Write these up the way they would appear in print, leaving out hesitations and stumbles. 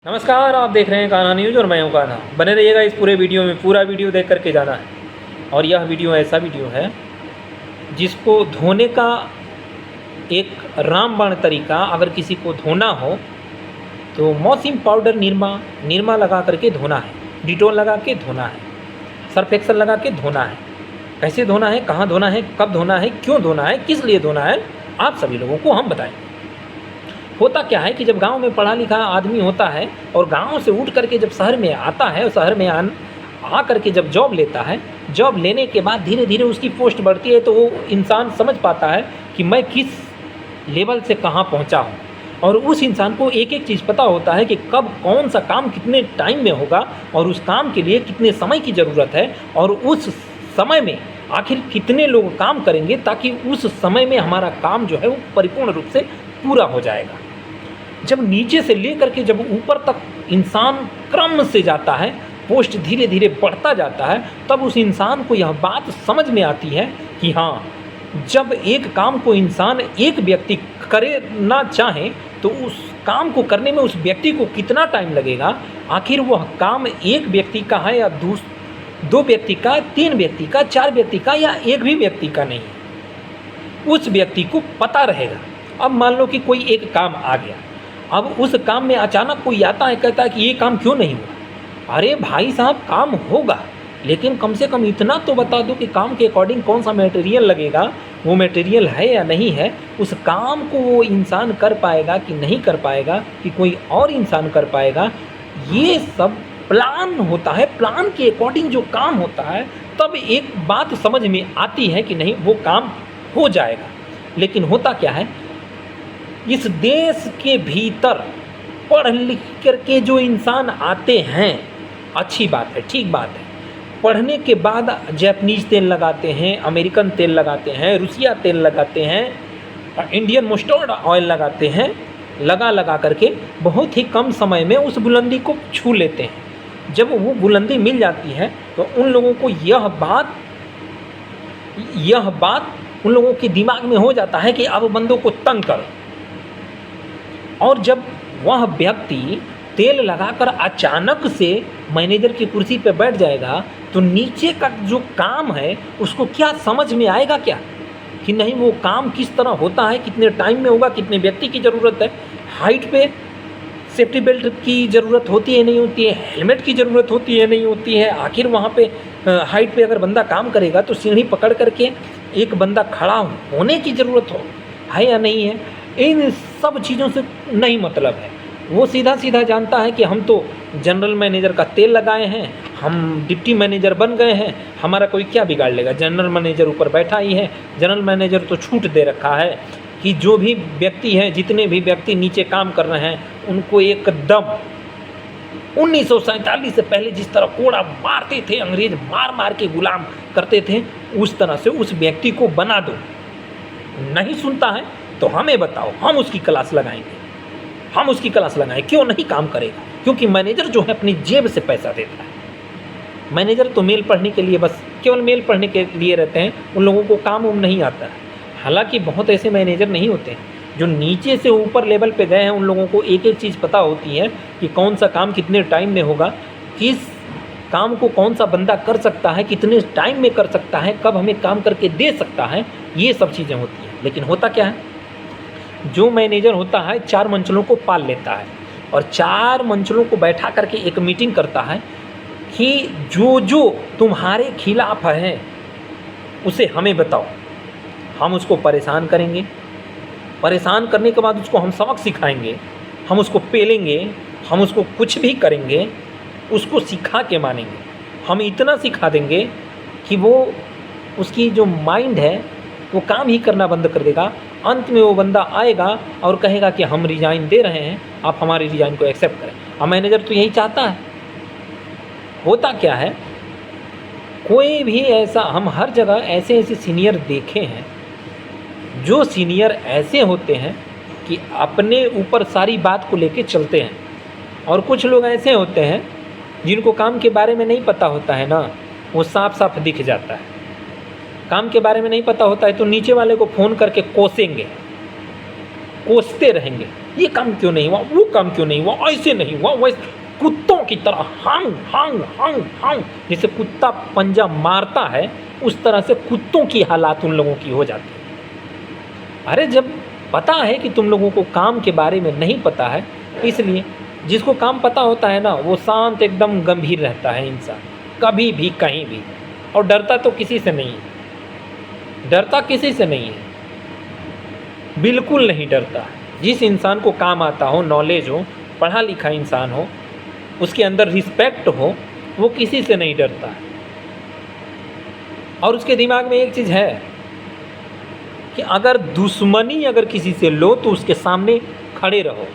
नमस्कार, आप देख रहे हैं कान्हा न्यूज़ और मैं हूं कान्हा। बने रहिएगा इस पूरे वीडियो में, पूरा वीडियो देख करके जाना है। और यह वीडियो ऐसा वीडियो है जिसको धोने का एक रामबाण तरीका, अगर किसी को धोना हो तो मॉसिम पाउडर निरमा लगा करके धोना है, डिटॉल लगा के धोना है, सर्फ एक्सेल लगा के धोना है। कैसे धोना है, कहाँ धोना है, कब धोना है, क्यों धोना है, किस लिए धोना है, आप सभी लोगों को हम बताएंगे। होता क्या है कि जब गांव में पढ़ा लिखा आदमी होता है और गांव से उठ करके जब शहर में आता है और शहर में आ करके जब जॉब लेता है, जॉब लेने के बाद धीरे धीरे उसकी पोस्ट बढ़ती है, तो वो इंसान समझ पाता है कि मैं किस लेवल से कहाँ पहुँचा हूँ। और उस इंसान को एक एक चीज़ पता होता है कि कब कौन सा काम कितने टाइम में होगा और उस काम के लिए कितने समय की ज़रूरत है और उस समय में आखिर कितने लोग काम करेंगे ताकि उस समय में हमारा काम जो है वो परिपूर्ण रूप से पूरा हो जाएगा। जब नीचे से लेकर के जब ऊपर तक इंसान क्रम से जाता है, पोस्ट धीरे धीरे बढ़ता जाता है, तब उस इंसान को यह बात समझ में आती है कि हाँ, जब एक काम को इंसान एक व्यक्ति करना चाहे तो उस काम को करने में उस व्यक्ति को कितना टाइम लगेगा। आखिर वह काम एक व्यक्ति का है या दो व्यक्ति का, तीन व्यक्ति का, चार व्यक्ति का या एक भी व्यक्ति का नहीं है, उस व्यक्ति को पता रहेगा। अब मान लो कि कोई एक काम आ गया, अब उस काम में अचानक कोई आता है, कहता है कि ये काम क्यों नहीं हुआ। अरे भाई साहब, काम होगा, लेकिन कम से कम इतना तो बता दो कि काम के अकॉर्डिंग कौन सा मटेरियल लगेगा, वो मटेरियल है या नहीं है, उस काम को वो इंसान कर पाएगा कि नहीं कर पाएगा, कि कोई और इंसान कर पाएगा। ये सब प्लान होता है, प्लान के अकॉर्डिंग जो काम होता है, तब एक बात समझ में आती है कि नहीं, वो काम हो जाएगा। लेकिन होता क्या है, इस देश के भीतर पढ़ लिख करके जो इंसान आते हैं, अच्छी बात है, ठीक बात है, पढ़ने के बाद जापानीज तेल लगाते हैं, अमेरिकन तेल लगाते हैं, रूसिया तेल लगाते हैं, इंडियन मस्टर्ड ऑयल लगाते हैं, लगा करके बहुत ही कम समय में उस बुलंदी को छू लेते हैं। जब वो बुलंदी मिल जाती है तो उन लोगों को यह बात उन लोगों के दिमाग में हो जाता है कि अब बंदों को तंग करो। और जब वह व्यक्ति तेल लगाकर अचानक से मैनेजर की कुर्सी पर बैठ जाएगा तो नीचे का जो काम है उसको क्या समझ में आएगा क्या, कि नहीं वो काम किस तरह होता है, कितने टाइम में होगा, कितने व्यक्ति की ज़रूरत है, हाइट पे सेफ्टी बेल्ट की ज़रूरत होती है नहीं होती है, हेलमेट की ज़रूरत होती है नहीं होती है। आखिर वहाँ पे हाइट पे अगर बंदा काम करेगा तो सीढ़ी पकड़ करके एक बंदा खड़ा होने की ज़रूरत है या नहीं है। इन सब चीज़ों से नहीं मतलब है। वो सीधा सीधा जानता है कि हम तो जनरल मैनेजर का तेल लगाए हैं, हम डिप्टी मैनेजर बन गए हैं, हमारा कोई क्या बिगाड़ लेगा, जनरल मैनेजर ऊपर बैठा ही है। जनरल मैनेजर तो छूट दे रखा है कि जो भी व्यक्ति हैं, जितने भी व्यक्ति नीचे काम कर रहे हैं, उनको एकदम 1947 से पहले जिस तरह कोड़ा मारते थे अंग्रेज, मार के गुलाम करते थे, उस तरह से उस व्यक्ति को बना दो। नहीं सुनता है तो हमें बताओ, हम उसकी क्लास लगाएंगे, हम उसकी क्लास लगाएं। क्यों नहीं काम करेगा? क्योंकि मैनेजर जो है अपनी जेब से पैसा देता है। मैनेजर तो मेल पढ़ने के लिए, बस केवल मेल पढ़ने के लिए रहते हैं, उन लोगों को काम नहीं आता है। हालांकि बहुत ऐसे मैनेजर नहीं होते हैं जो नीचे से ऊपर लेवल पे गए हैं, उन लोगों को एक एक चीज़ पता होती है कि कौन सा काम कितने टाइम में होगा, किस काम को कौन सा बंदा कर सकता है, कितने टाइम में कर सकता है, कब हमें काम करके दे सकता है, ये सब चीज़ें होती हैं। लेकिन होता क्या है, जो मैनेजर होता है 4 मंचलों को पाल लेता है और 4 मंचलों को बैठा करके एक मीटिंग करता है कि जो तुम्हारे खिलाफ है उसे हमें बताओ, हम उसको परेशान करेंगे, परेशान करने के बाद उसको हम सबक सिखाएंगे, हम उसको पेलेंगे, हम उसको कुछ भी करेंगे, उसको सिखा के मानेंगे। हम इतना सिखा देंगे कि वो उसकी जो माइंड है वो काम ही करना बंद कर देगा। अंत में वो बंदा आएगा और कहेगा कि हम रिज़ाइन दे रहे हैं, आप हमारे रिज़ाइन को एक्सेप्ट करें। अब मैनेजर तो यही चाहता है। होता क्या है, कोई भी ऐसा, हम हर जगह ऐसे सीनियर देखे हैं, जो सीनियर ऐसे होते हैं कि अपने ऊपर सारी बात को लेके चलते हैं, और कुछ लोग ऐसे होते हैं जिनको काम के बारे में नहीं पता होता है ना, वो साफ साफ दिख जाता है। काम के बारे में नहीं पता होता है तो नीचे वाले को फ़ोन करके कोसेंगे, कोसते रहेंगे, ये काम क्यों नहीं हुआ, वो काम क्यों नहीं हुआ, ऐसे नहीं हुआ, वैसे कुत्तों की तरह हंग हंग हंग हंग, जैसे कुत्ता पंजा मारता है उस तरह से कुत्तों की हालात उन लोगों की हो जाती है। अरे जब पता है कि तुम लोगों को काम के बारे में नहीं पता है, इसलिए जिसको काम पता होता है ना वो शांत एकदम गंभीर रहता है इंसान, कभी भी कहीं भी, और डरता तो किसी से नहीं है, डरता किसी से नहीं है, बिल्कुल नहीं डरता। जिस इंसान को काम आता हो, नॉलेज हो, पढ़ा लिखा इंसान हो, उसके अंदर रिस्पेक्ट हो, वो किसी से नहीं डरता है। और उसके दिमाग में एक चीज़ है कि अगर दुश्मनी अगर किसी से लो तो उसके सामने खड़े रहो।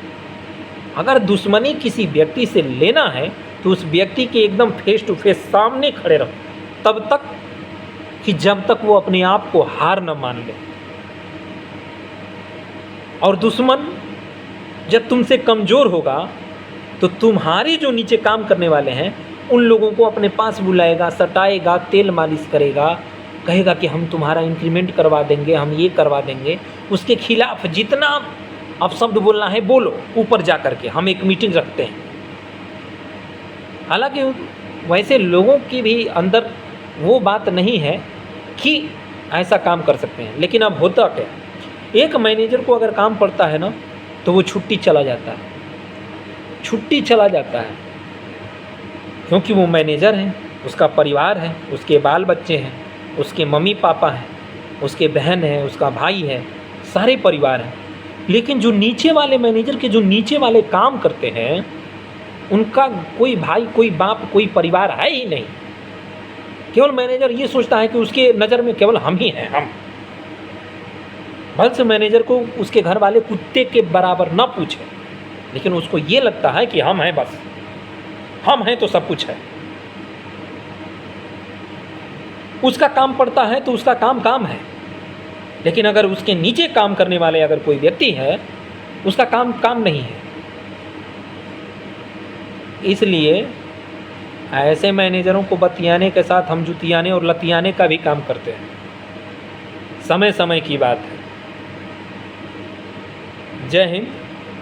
अगर दुश्मनी किसी व्यक्ति से लेना है तो उस व्यक्ति के एकदम फेस टू फेस सामने खड़े रहो, तब तक कि जब तक वो अपने आप को हार न मान ले। और दुश्मन जब तुमसे कमज़ोर होगा तो तुम्हारे जो नीचे काम करने वाले हैं उन लोगों को अपने पास बुलाएगा, सटाएगा, तेल मालिश करेगा, कहेगा कि हम तुम्हारा इंक्रीमेंट करवा देंगे, हम ये करवा देंगे। उसके खिलाफ जितना अपशब्द बोलना है बोलो, ऊपर जा कर के हम एक मीटिंग रखते हैं। हालांकि वैसे लोगों की भी अंदर वो बात नहीं है कि ऐसा काम कर सकते हैं, लेकिन अब होता क्या, एक मैनेजर को अगर काम पड़ता है ना तो वो छुट्टी चला जाता है, छुट्टी चला जाता है, क्योंकि वो मैनेजर है, उसका परिवार है, उसके बाल बच्चे हैं, उसके मम्मी पापा हैं, उसके बहन है, उसका भाई है, सारे परिवार हैं। लेकिन जो नीचे वाले मैनेजर के जो नीचे वाले काम करते हैं उनका कोई भाई, कोई बाप, कोई परिवार है ही नहीं। केवल मैनेजर ये सोचता है कि उसके नज़र में केवल हम ही हैं, हम। भले से मैनेजर को उसके घर वाले कुत्ते के बराबर ना पूछे, लेकिन उसको ये लगता है कि हम हैं, बस हम हैं तो सब कुछ है। उसका काम पड़ता है तो उसका काम काम है, लेकिन अगर उसके नीचे काम करने वाले अगर कोई व्यक्ति है उसका काम काम नहीं है। इसलिए ऐसे मैनेजरों को बतियाने के साथ हम जुतियाने और लतियाने का भी काम करते हैं। समय समय की बात है। जय हिंद,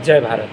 जय भारत।